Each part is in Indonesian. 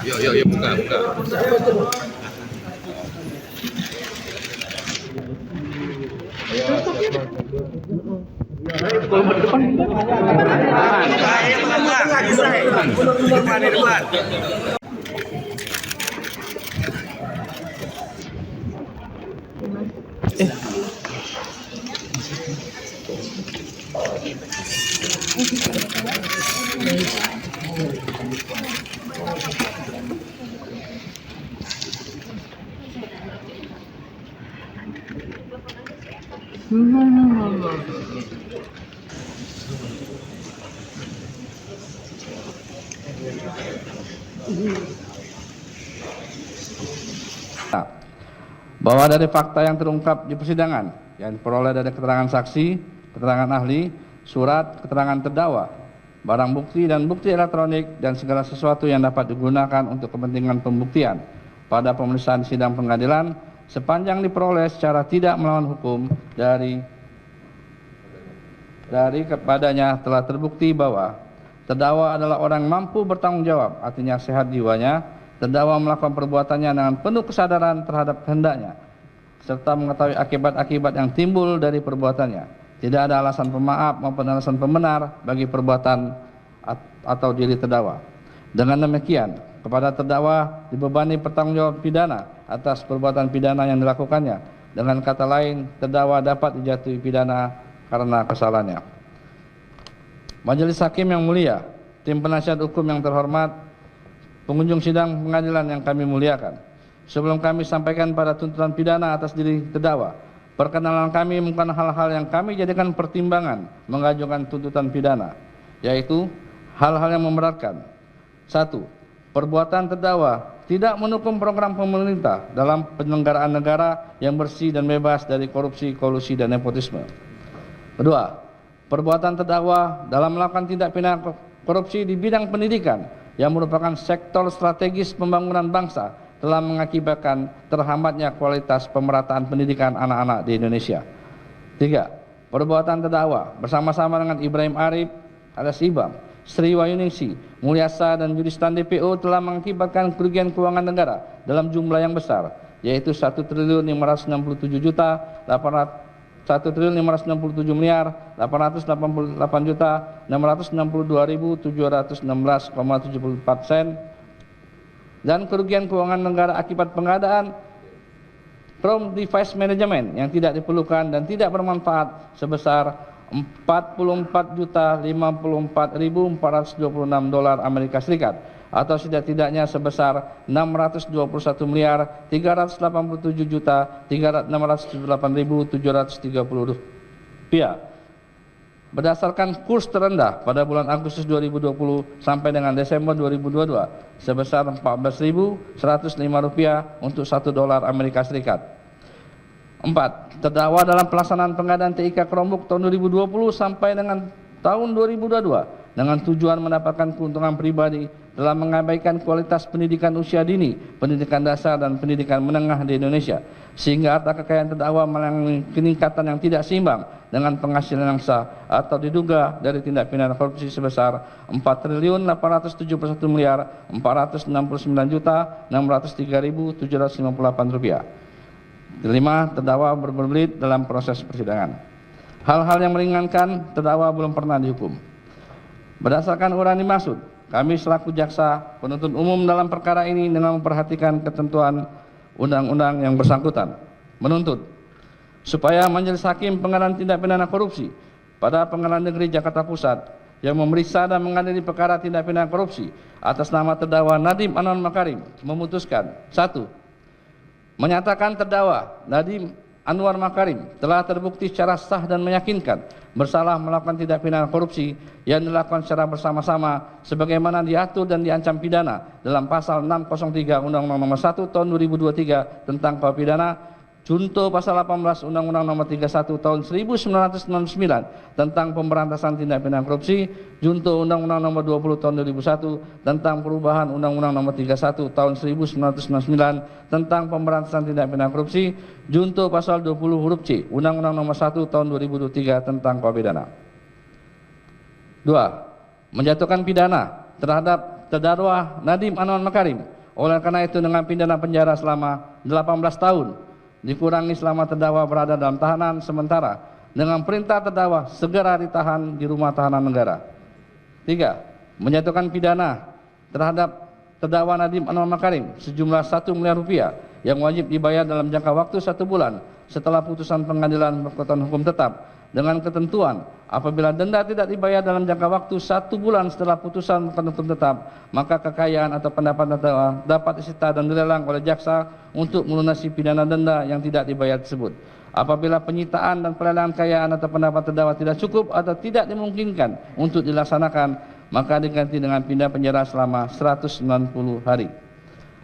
Yuk, buka. Yuk, buka. Bahwa dari fakta yang terungkap di persidangan yang diperoleh dari keterangan saksi, keterangan ahli, surat keterangan terdakwa, barang bukti dan bukti elektronik dan segala sesuatu yang dapat digunakan untuk kepentingan pembuktian pada pemeriksaan sidang pengadilan sepanjang diperoleh secara tidak melawan hukum dari kepadanya telah terbukti bahwa terdakwa adalah orang mampu bertanggung jawab, artinya sehat jiwanya. Terdakwa melakukan perbuatannya dengan penuh kesadaran terhadap kehendaknya, serta mengetahui akibat-akibat yang timbul dari perbuatannya. Tidak ada alasan pemaaf maupun alasan pembenar bagi perbuatan atau diri terdakwa. Dengan demikian, kepada terdakwa dibebani pertanggungjawab pidana atas perbuatan pidana yang dilakukannya. Dengan kata lain, terdakwa dapat dijatuhi pidana karena kesalahannya. Majelis Hakim yang mulia, tim penasihat hukum yang terhormat, pengunjung sidang pengadilan yang kami muliakan. Sebelum kami sampaikan pada tuntutan pidana atas diri terdakwa, perkenalan kami bukan hal-hal yang kami jadikan pertimbangan mengajukan tuntutan pidana, yaitu hal-hal yang memberatkan. 1. Perbuatan terdakwa tidak mendukung program pemerintah dalam penyelenggaraan negara yang bersih dan bebas dari korupsi, kolusi, dan nepotisme. 2. Perbuatan terdakwa dalam melakukan tindak pidana korupsi di bidang pendidikan yang merupakan sektor strategis pembangunan bangsa telah mengakibatkan terhambatnya kualitas pemerataan pendidikan anak-anak di Indonesia. 3. Perbuatan terdakwa bersama-sama dengan Ibrahim Arif alias Ibam, Sri Wahyuningsi, Mulyasa, dan Judistan DPO telah mengakibatkan kerugian keuangan negara dalam jumlah yang besar, yaitu 1.967.888.662.716,74 sen dan kerugian keuangan negara akibat pengadaan from device management yang tidak diperlukan dan tidak bermanfaat sebesar $44.054.426 Amerika Serikat atau setidak-tidaknya sebesar $627.378.730 berdasarkan kurs terendah pada bulan Agustus 2020 sampai dengan Desember 2022 sebesar $14.105 untuk $1 Amerika Serikat. 4. Terdakwa dalam pelaksanaan pengadaan TIK Chromebook tahun 2020 sampai dengan tahun 2022 dengan tujuan mendapatkan keuntungan pribadi dalam mengabaikan kualitas pendidikan usia dini, pendidikan dasar, dan pendidikan menengah di Indonesia, sehingga harta kekayaan terdakwa mengalami peningkatan yang tidak seimbang dengan penghasilan yang sah atau diduga dari tindak pidana korupsi sebesar $4.469.603.758. 5. Terdakwa berbelit dalam proses persidangan. Hal-hal yang meringankan terdakwa belum pernah dihukum. Berdasarkan uraian dimaksud, kami selaku jaksa penuntut umum dalam perkara ini dengan memperhatikan ketentuan undang-undang yang bersangkutan menuntut supaya Majelis Hakim Pengadilan Tindak Pidana Korupsi pada Pengadilan Negeri Jakarta Pusat yang memeriksa dan mengadili perkara tindak pidana korupsi atas nama terdakwa Nadiem Anwar Makarim memutuskan: 1. Menyatakan terdakwa Nadiem Anwar Makarim telah terbukti secara sah dan meyakinkan bersalah melakukan tindak pidana korupsi yang dilakukan secara bersama-sama sebagaimana diatur dan diancam pidana dalam pasal 603 Undang-Undang Nomor 1 Tahun 2023 tentang Kuhap Pidana, junto pasal 18 Undang-Undang Nomor 31 Tahun 1999 tentang pemberantasan tindak pidana korupsi, junto Undang-Undang Nomor 20 Tahun 2001 tentang perubahan Undang-Undang Nomor 31 Tahun 1999 tentang pemberantasan tindak pidana korupsi, junto pasal 20 huruf C Undang-Undang Nomor 1 Tahun 2023 tentang Kuhap Pidana. 2. Menjatuhkan pidana terhadap terdakwa Nadiem Anwar Makarim. Oleh karena itu dengan pidana penjara selama 18 tahun dikurangi selama terdakwa berada dalam tahanan sementara dengan perintah terdakwa segera ditahan di rumah tahanan negara. 3. Menjatuhkan pidana terhadap terdakwa Nadiem Anwar Makarim sejumlah 1 miliar rupiah yang wajib dibayar dalam jangka waktu 1 bulan setelah putusan pengadilan berkekuatan hukum tetap, dengan ketentuan apabila denda tidak dibayar dalam jangka waktu 1 bulan setelah putusan berkekuatan hukum tetap, maka kekayaan atau pendapatan terdakwa dapat disita dan dilelang oleh jaksa untuk melunasi pidana denda yang tidak dibayar tersebut. Apabila penyitaan dan pelelangan kekayaan atau pendapat terdakwa tidak cukup atau tidak dimungkinkan untuk dilaksanakan, maka diganti dengan pidana penjara selama 190 hari.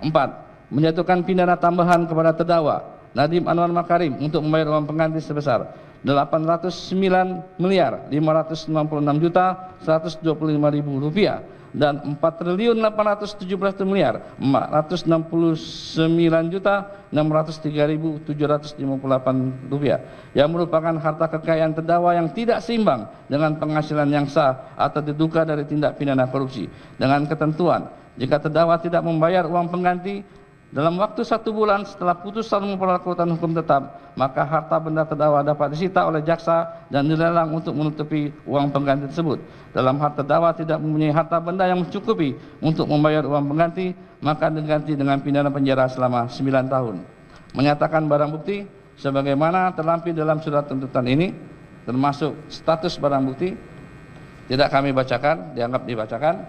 4. Menjatuhkan pidana tambahan kepada terdakwa Nadiem Anwar Makarim untuk membayar uang pengganti sebesar 809.596.125.000 rupiah dan 4.479.603.758 rupiah yang merupakan harta kekayaan terdakwa yang tidak seimbang dengan penghasilan yang sah atau diduga dari tindak pidana korupsi, dengan ketentuan jika terdakwa tidak membayar uang pengganti dalam waktu 1 bulan setelah putusan memperlakukan hukum tetap, maka harta benda terdakwa dapat disita oleh jaksa dan dilelang untuk menutupi uang pengganti tersebut. Dalam hal terdakwa tidak mempunyai harta benda yang mencukupi untuk membayar uang pengganti, maka diganti dengan pidana penjara selama 9 tahun. Menyatakan barang bukti sebagaimana terlampir dalam surat tuntutan ini, termasuk status barang bukti, tidak kami bacakan, dianggap dibacakan,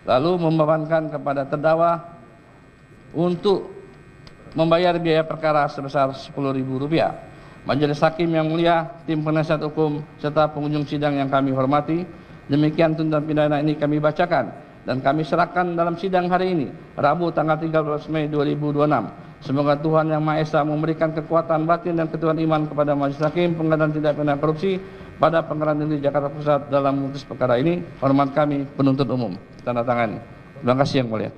lalu membebankan kepada terdakwa untuk membayar biaya perkara sebesar Rp10.000. Majelis Hakim yang mulia, tim penasihat hukum, serta pengunjung sidang yang kami hormati, demikian tuntutan pidana ini kami bacakan dan kami serahkan dalam sidang hari ini, Rabu tanggal 13 Mei 2026. Semoga Tuhan Yang Maha Esa memberikan kekuatan batin dan ketuhanan iman kepada Majelis Hakim Pengadilan Tindak Pidana Korupsi pada Pengadilan Negeri Jakarta Pusat dalam memutus perkara ini. Hormat kami penuntut umum. Tanda tangan. Terima kasih Yang Mulia.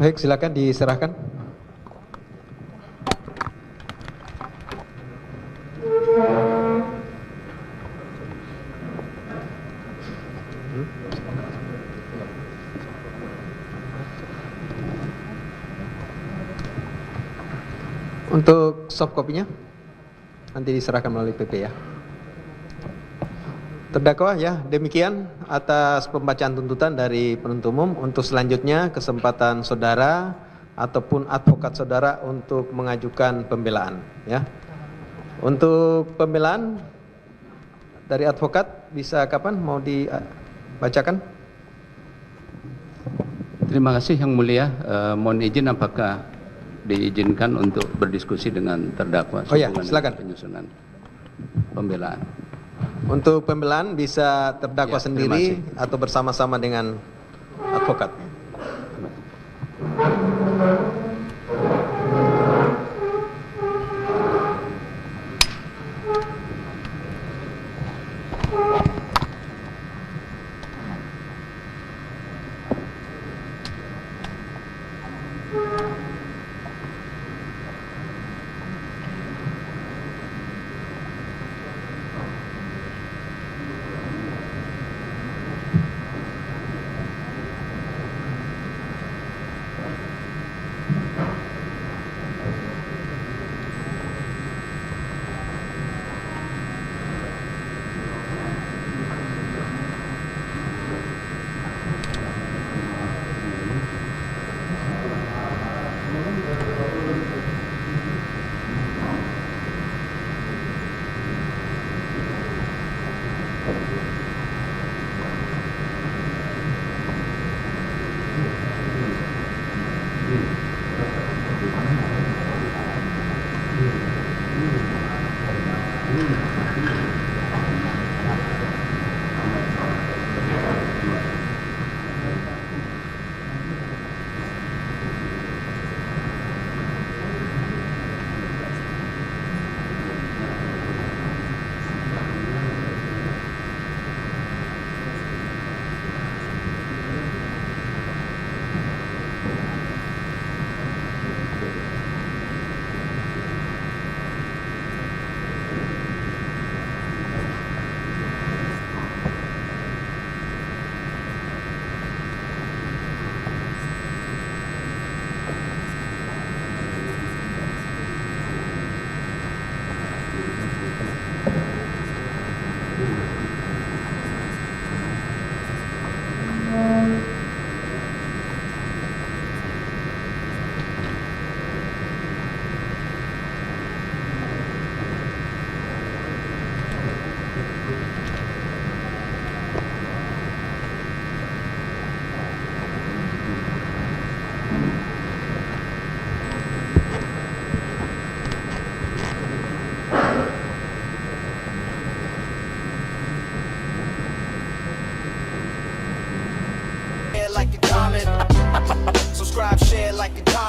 Baik, silakan diserahkan. Untuk soft copy-nya nanti diserahkan melalui PP ya. Terdakwa ya, demikian atas pembacaan tuntutan dari penuntut umum. Untuk selanjutnya kesempatan saudara ataupun advokat saudara untuk mengajukan pembelaan ya. Untuk pembelaan dari advokat bisa kapan mau dibacakan? Terima kasih Yang Mulia. Mohon izin apakah diizinkan untuk berdiskusi dengan terdakwa? Oh ya, silakan. Penyusunan pembelaan. Untuk pembelaan bisa terdakwa Ya, sendiri atau bersama-sama dengan advokat.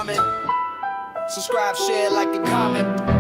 rhyming. Subscribe, share, like, and comment.